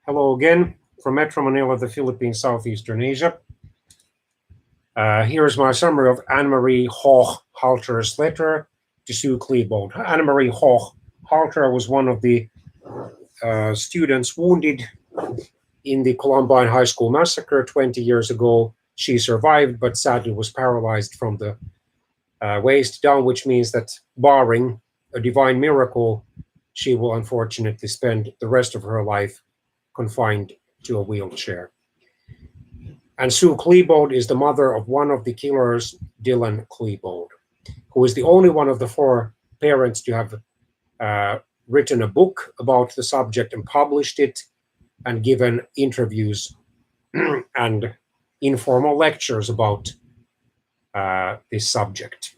Hello again from Metro Manila, the Philippines, Southeastern Asia. Here's my summary of Anne-Marie Hochhalter's letter to Sue Klebold. Anne-Marie Hochhalter was one of the students wounded in the Columbine High School massacre 20 years ago. She survived, but sadly was paralyzed from the waist down, which means that barring a divine miracle, she will unfortunately spend the rest of her life confined to a wheelchair. And Sue Klebold is the mother of one of the killers, Dylan Klebold, who is the only one of the four parents to have written a book about the subject and published it and given interviews and informal lectures about this subject.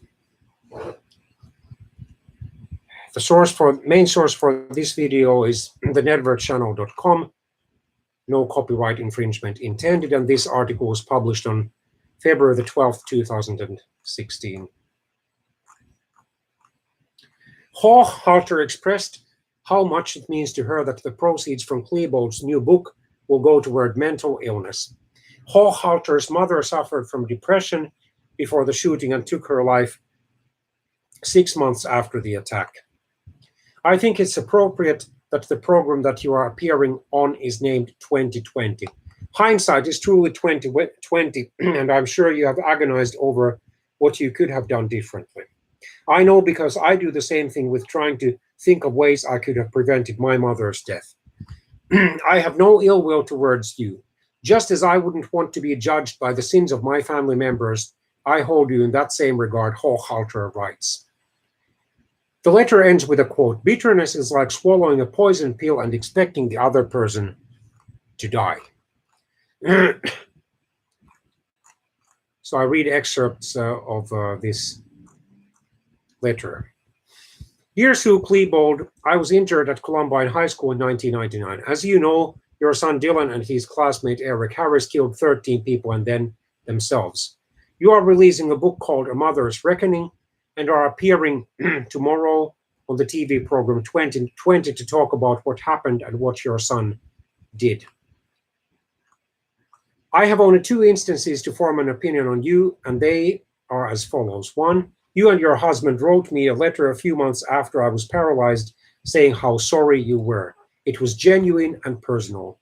The main source for this video is thenedverchannel.com. No copyright infringement intended, and this article was published on February the 12th, 2016. Hochhalter expressed how much it means to her that the proceeds from Klebold's new book will go toward mental illness. Hochhalter's mother suffered from depression before the shooting and took her life 6 months after the attack. I think it's appropriate that the program that you are appearing on is named 2020. Hindsight is truly 2020, and I'm sure you have agonized over what you could have done differently. I know because I do the same thing with trying to think of ways I could have prevented my mother's death. I have no ill will towards you. Just as I wouldn't want to be judged by the sins of my family members, I hold you in that same regard, Hochhalter writes. The letter ends with a quote: "Bitterness is like swallowing a poison pill and expecting the other person to die." So I read excerpts of this letter. Dear Sue Klebold, I was injured at Columbine High School in 1999. As you know, your son Dylan and his classmate Eric Harris killed 13 people and then themselves. You are releasing a book called A Mother's Reckoning and are appearing tomorrow on the TV program 2020 to talk about what happened and what your son did. I have only 2 instances to form an opinion on you, and they are as follows. 1, you and your husband wrote me a letter a few months after I was paralyzed saying how sorry you were. It was genuine and personal.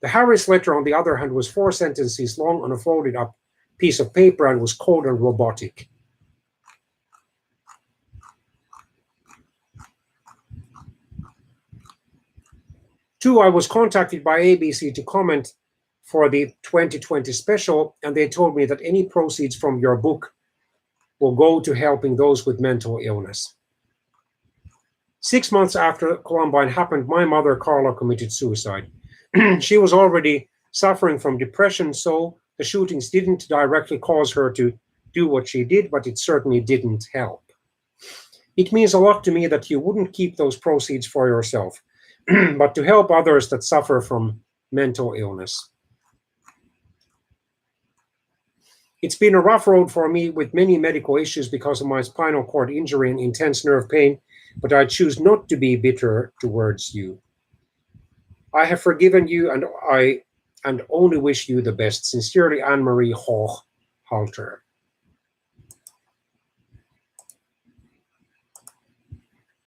The Harris letter, on the other hand, was 4 sentences long on a folded up piece of paper and was cold and robotic. 2, I was contacted by ABC to comment for the 2020 special, and they told me that any proceeds from your book will go to helping those with mental illness. 6 months after Columbine happened, my mother, Carla, committed suicide. She was already suffering from depression, so the shootings didn't directly cause her to do what she did, but it certainly didn't help. It means a lot to me that you wouldn't keep those proceeds for yourself, but to help others that suffer from mental illness. It's been a rough road for me with many medical issues because of my spinal cord injury and intense nerve pain, but I choose not to be bitter towards you. I have forgiven you, and I only wish you the best. Sincerely, Anne-Marie Hochhalter.